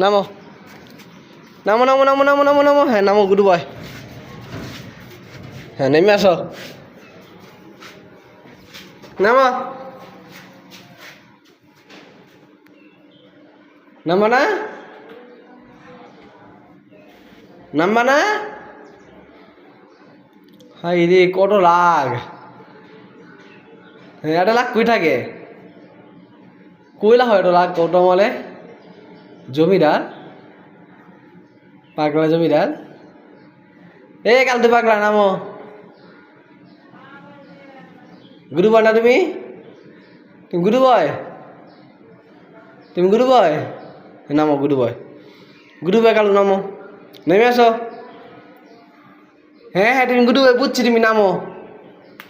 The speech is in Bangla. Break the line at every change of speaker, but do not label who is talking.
নামো নামো নামো নামো নামো নামো নামো হ্যাঁ নামো গুডু বয় হ্যাঁ নেমে আসো নামো নামবা না নামবা না হাই রে কত রাগ হ্যাঁ এটা লাগ কই থাকে কইলা হয় এটা লাগ কত মলে জমিদার পাগলা জমিদার এ কাল তো পাগলা নামো গুরু বয় না তুমি তুমি গুরু বয় তুমি গুরু বয় নামো গুরু বয় কাল নামো নেমে আসো হ্যাঁ হ্যাঁ তুমি গুরু বয় বুঝছি তুমি নামো